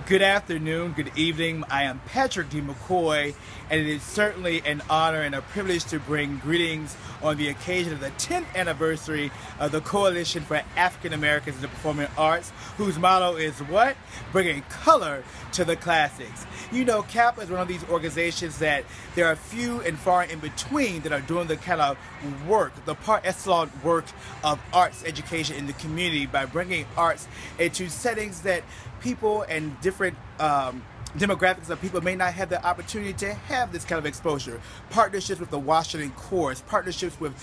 Good afternoon, good evening. I am Patrick D. McCoy, and it is certainly an honor and a privilege to bring greetings on the occasion of the 10th anniversary of the Coalition for African Americans in the Performing Arts, whose motto is what? Bringing color to the classics. You know, CAAPA is one of these organizations that there are few and far in between that are doing the kind of work, the par excellence work of arts education in the community by bringing arts into settings that people and different demographics of people may not have the opportunity to have this kind of exposure. Partnerships with the Washington Chorus, partnerships with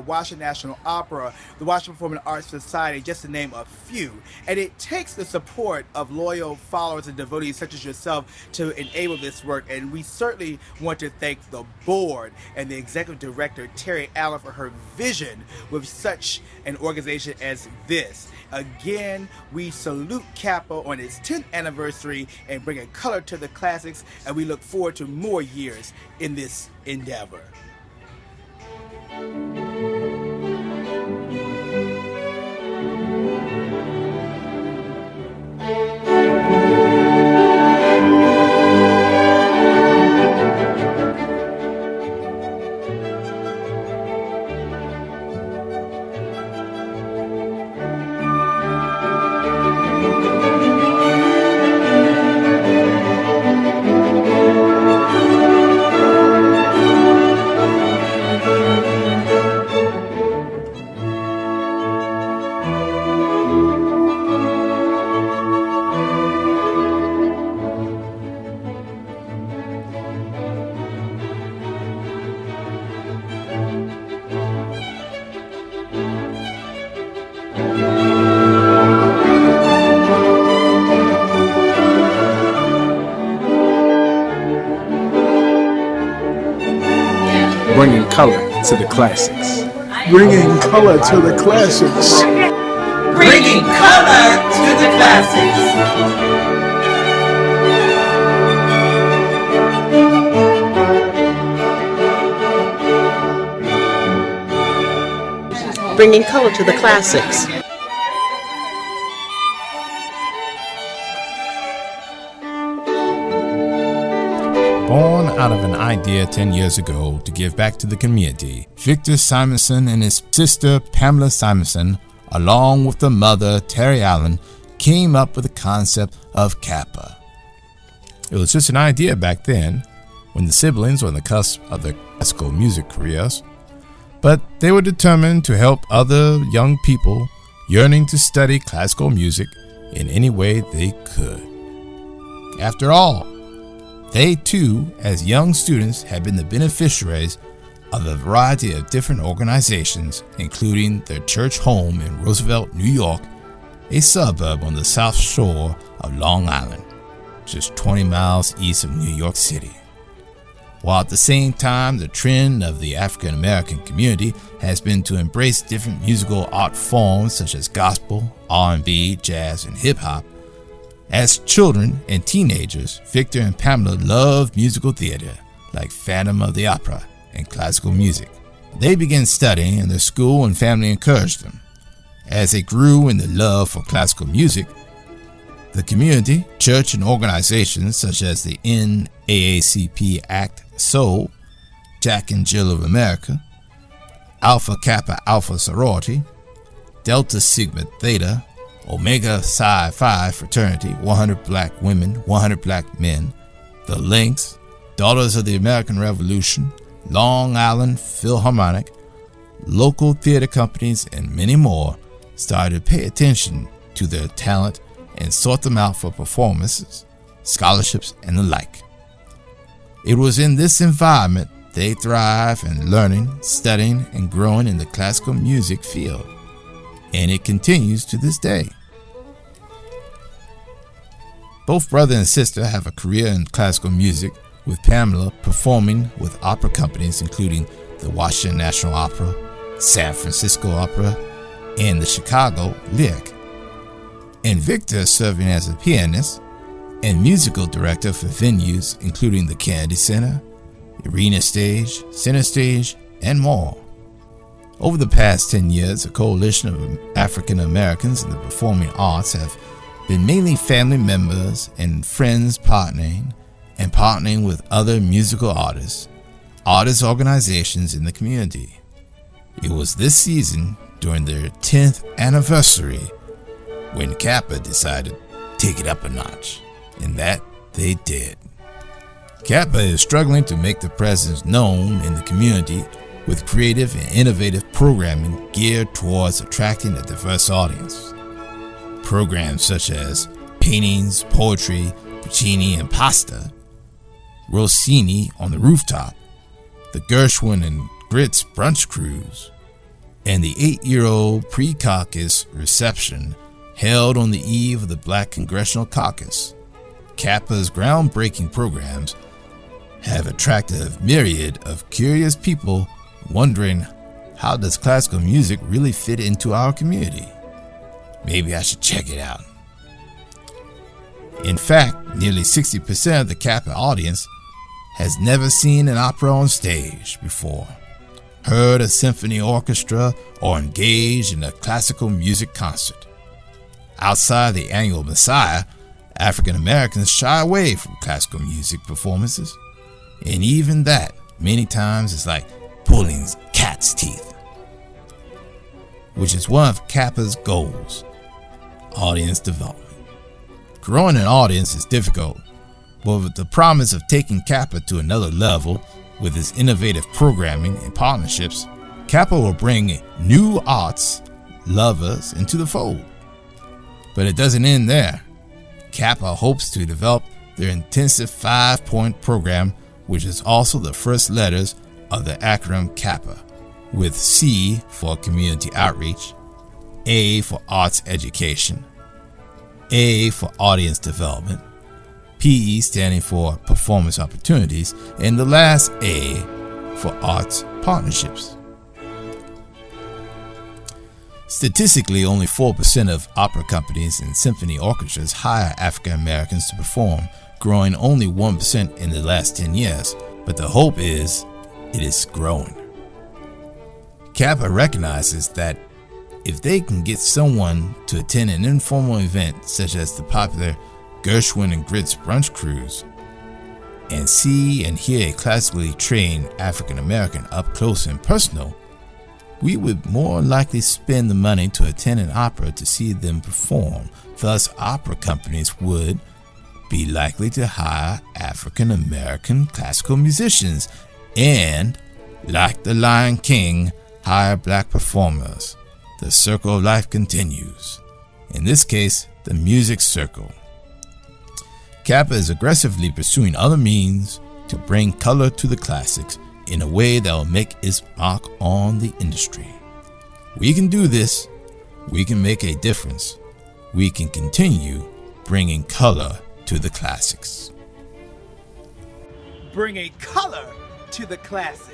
Washington National Opera, the Washington Performing Arts Society, just to name a few. And it takes the support of loyal followers and devotees such as yourself to enable this work. And we certainly want to thank the board and the executive director, Terry Allen, for her vision with such an organization as this. Again, we salute CAAPA on its 10th anniversary and bringing color to the classics, and we look forward to more years in this endeavor. Bringing color to the classics. Bringing color to the classics. Bringing color to the classics. Bringing color to the classics. Born out of an idea 10 years ago to give back to the community, Victor Simonson and his sister Pamela Simonson, along with the mother Terry Allen, came up with the concept of CAAPA. It was just an idea back then, when the siblings were on the cusp of their classical music careers, but they were determined to help other young people yearning to study classical music in any way they could. After all, they too, as young students, had been the beneficiaries of a variety of different organizations, including their church home in Roosevelt, New York, a suburb on the south shore of Long Island, just 20 miles east of New York City. While at the same time, the trend of the African American community has been to embrace different musical art forms such as gospel, R&B, jazz, and hip-hop. As children and teenagers, Victor and Pamela loved musical theater like Phantom of the Opera and classical music. They began studying, and their school and family encouraged them. As they grew in the love for classical music, the community, church, and organizations such as the NAACP Act Soul, Jack and Jill of America, Alpha Kappa Alpha Sorority, Delta Sigma Theta, Omega Psi Phi Fraternity, 100 Black Women, 100 Black Men, the Lynx, Daughters of the American Revolution, Long Island Philharmonic, local theater companies, and many more started to pay attention to their talent and sought them out for performances, scholarships, and the like. It was in this environment they thrive in learning, studying, and growing in the classical music field, and it continues to this day. Both brother and sister have a career in classical music, with Pamela performing with opera companies including the Washington National Opera, San Francisco Opera, and the Chicago Lyric, and Victor serving as a pianist and musical director for venues including the Kennedy Center, Arena Stage, Center Stage, and more. Over the past 10 years, a coalition of African Americans in the performing arts have been mainly family members and friends partnering with other musical artists organizations in the community. It was this season, during their 10th anniversary, when CAAPA decided to take it up a notch, and that they did. CAAPA is struggling to make their presence known in the community with creative and innovative programming geared towards attracting a diverse audience. Programs such as paintings, poetry, Puccini and pasta, Rossini on the rooftop, the Gershwin and Grits brunch cruise, and the 8-year-old pre-caucus reception held on the eve of the Black Congressional Caucus. CAAPA's groundbreaking programs have attracted a myriad of curious people wondering, how does classical music really fit into our community? Maybe I should check it out. In fact, nearly 60% of the CAAPA audience has never seen an opera on stage before, heard a symphony orchestra, or engaged in a classical music concert. Outside the annual Messiah, African Americans shy away from classical music performances, and even that many times is like pulling cat's teeth, which is one of CAAPA's goals: audience development. Growing an audience is difficult, but with the promise of taking CAAPA to another level with its innovative programming and partnerships, CAAPA will bring new arts lovers into the fold. But it doesn't end there. CAAPA hopes to develop their intensive 5-point program, which is also the first letters of the acronym CAAPA, with C for community outreach, A for arts education, A for audience development, P standing for performance opportunities, and the last A for arts partnerships. Statistically, only 4% of opera companies and symphony orchestras hire African Americans to perform, growing only 1% in the last 10 years, but the hope is it is growing. CAAPA recognizes that if they can get someone to attend an informal event such as the popular Gershwin and Grits brunch cruise and see and hear a classically trained African American up close and personal, we would more likely spend the money to attend an opera to see them perform. Thus, opera companies would be likely to hire African American classical musicians and, like the Lion King, hire black performers. The circle of life continues. In this case, the music circle. CAAPA is aggressively pursuing other means to bring color to the classics in a way that will make its mark on the industry. We can do this. We can make a difference. We can continue bringing color to the classics. Bringing color to the classics.